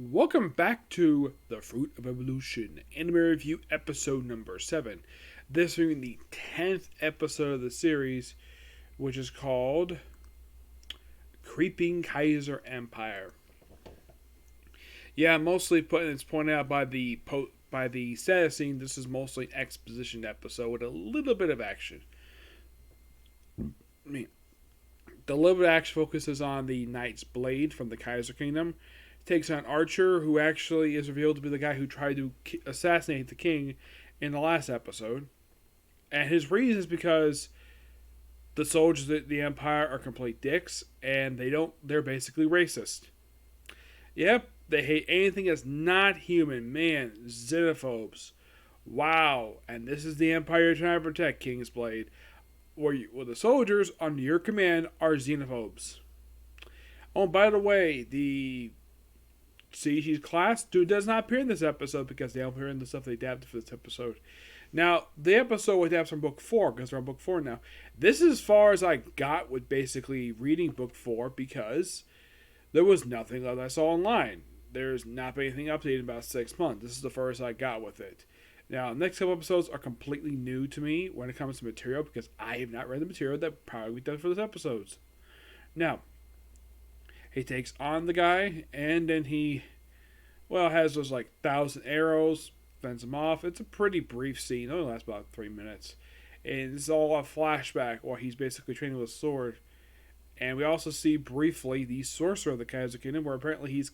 Welcome back to The Fruit of Evolution, Anime Review Episode number 7. This being the 10th episode of the series, which is called Creeping Kaiser Empire. Yeah, mostly it's pointed out by the status scene. This is mostly an exposition episode with a little bit of action. The little bit of action focuses on the Knight's Blade from the Kaiser Kingdom. Takes on Archer, who actually is revealed to be the guy who tried to assassinate the king in the last episode. And his reason is because the soldiers of the Empire are complete dicks, and they're basically racist. Yep, they hate anything that's not human. Man, xenophobes. Wow, and this is the Empire you're trying to protect, King's Blade. Where the soldiers under your command are xenophobes. Oh, by the way, the species class does not appear in this episode because they don't appear in the stuff they adapted for this episode. Now, the episode adapts from book 4 because we're on book 4 now. This is as far as I got with basically reading book 4 because there was nothing that I saw online. There's not been anything updated in about 6 months. This is the first I got with it. Now, the next couple episodes are completely new to me when it comes to material because I have not read the material that probably done for this episodes. Now, he takes on the guy, and then he, has those 1,000 arrows, fends him off. It's a pretty brief scene. It only lasts about 3 minutes. And it's all a flashback while he's basically training with a sword. And we also see briefly the sorcerer of the Kaiser Kingdom, where apparently he's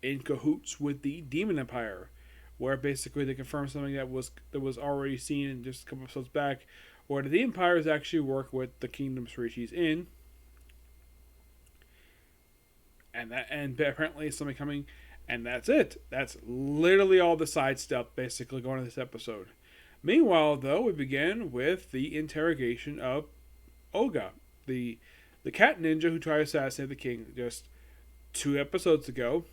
in cahoots with the Demon Empire, where basically they confirm something that was already seen in just a couple episodes back, where the Empire is actually work with the kingdoms where he's in. And apparently something coming, and that's it. That's literally all the side stuff basically going in this episode. Meanwhile, though, we begin with the interrogation of Oga, the cat ninja who tried to assassinate the king just 2 episodes ago.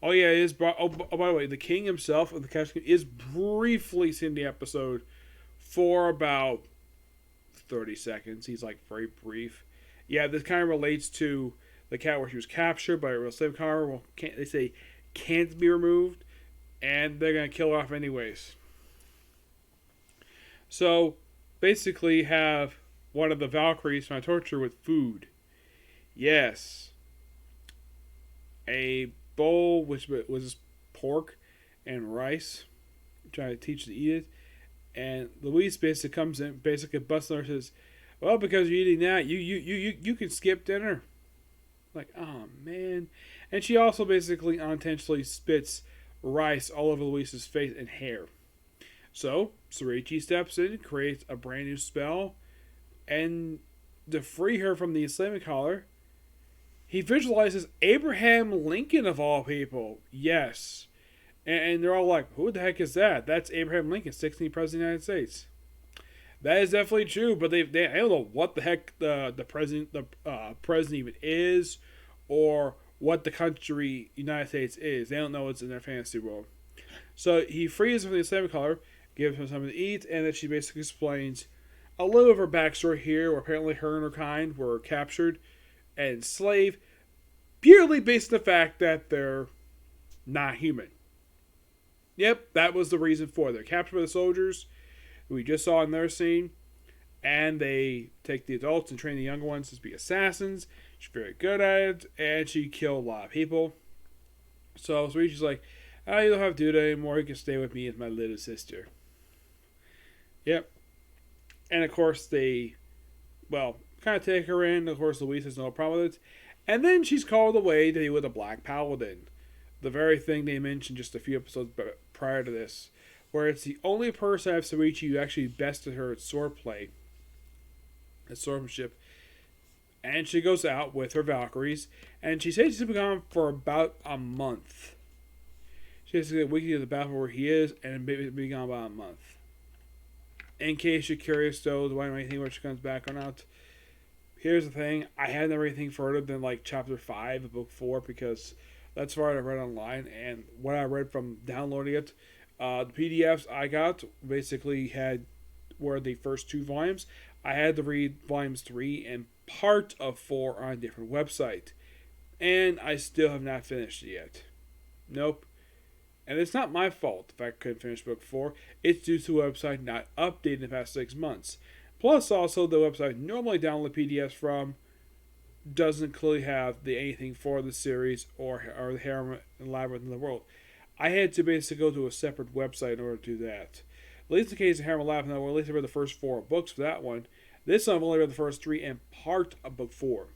Oh yeah, it is. By the way, the king himself of the cat is briefly seen in the episode for about 30 seconds. He's very brief. Yeah, this kind of relates to the cat where she was captured by a real slave car. Well, they say can't be removed, and they're gonna kill her off anyways. So basically, have one of the Valkyries trying to torture with food. Yes, a bowl which was pork and rice, trying to teach her to eat it. And Louise basically comes in, basically busts her and says, "Well, because you're eating that, you can skip dinner." Oh man. And she also basically unintentionally spits rice all over Luis's face and hair. So, Sorichi steps in, creates a brand new spell, and to free her from the enslavement collar, he visualizes Abraham Lincoln of all people. Yes. And they're all like, who the heck is that? That's Abraham Lincoln, 16th President of the United States. That is definitely true, but they don't know what the heck the president even is, or what the country United States is. They don't know what's in their fantasy world. So he frees her from the enslavement collar, gives her something to eat, and then she basically explains a little of her backstory here, where apparently her and her kind were captured and enslaved purely based on the fact that they're not human. Yep, that was the reason for it. They're captured by the soldiers we just saw in their scene, and they take the adults and train the younger ones to be assassins. She's very good at it, and she killed a lot of people. So Sorichi's like, you don't have to do that anymore. You can stay with me as my little sister. Yep. And of course they, kind of take her in. Of course Louise has no problem with it. And then she's called away to be with a Black Paladin. The very thing they mentioned just a few episodes prior to this, where it's the only person out of Sorichi who actually bested her at swordplay, at swordsmanship. And she goes out with her Valkyries, and she says she's been gone for about a month. She has to get a week to the battle where he is, and maybe be gone about a month. In case you're curious, though, do I know anything where she comes back or not? Here's the thing: I hadn't read anything further than chapter 5 of book 4 because that's what I read online, and what I read from downloading it. The PDFs I got basically were the first 2 volumes. I had to read volumes 3 and part of 4 on a different website. And I still have not finished it yet. Nope. And it's not my fault if I couldn't finish book 4. It's due to the website not updating the past 6 months. Plus, also, the website normally download PDFs from doesn't clearly have anything for the series or the Harem and Labyrinth in the world. I had to basically go to a separate website in order to do that. At least in the case of Harem and Labyrinth in the world, at least I read the first 4 books for that one. This one I've only read the first 3 and part of book 4.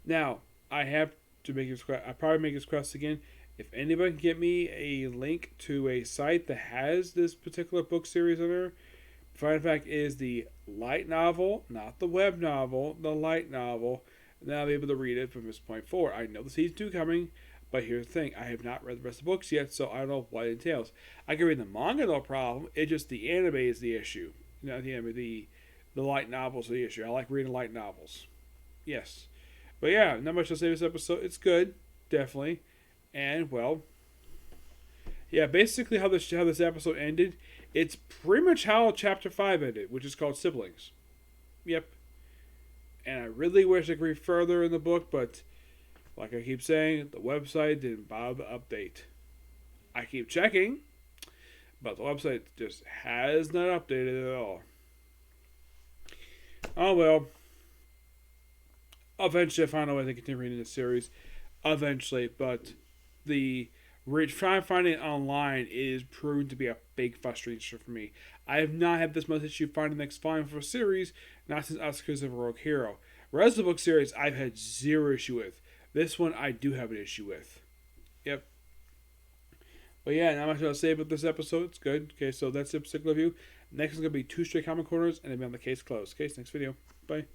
Now, I have to make this request. I probably make this request again. If anybody can get me a link to a site that has this particular book series on there, fun fact is the light novel, not the web novel, the light novel. Now I'll be able to read it from this point forward. I know the season 2 coming, but here's the thing: I have not read the rest of the books yet, so I don't know what it entails. I can read the manga, no problem. It's just the anime is the issue. Not the anime, the light novels are the issue. I like reading light novels. Yes. But yeah, not much to say this episode. It's good, definitely. And well, yeah, basically how this episode ended, it's pretty much how chapter 5 ended, which is called Siblings. Yep. And I really wish I could read further in the book, but like I keep saying, the website didn't bother to update. I keep checking, but the website just has not updated at all. Oh well. Eventually, I found a way to continue reading this series. Eventually, but trying to find it online is proven to be a big frustration for me. I have not had this much issue finding the next volume for a series, not since Asuka's of Rogue Hero. Rest of the book series, I've had zero issue with. This one, I do have an issue with. Yep. But yeah, not much to say about this episode. It's good. Okay, so that's the particular review. Next is going to be 2 straight comic corners, and then be on the case closed. Okay, next video. Bye.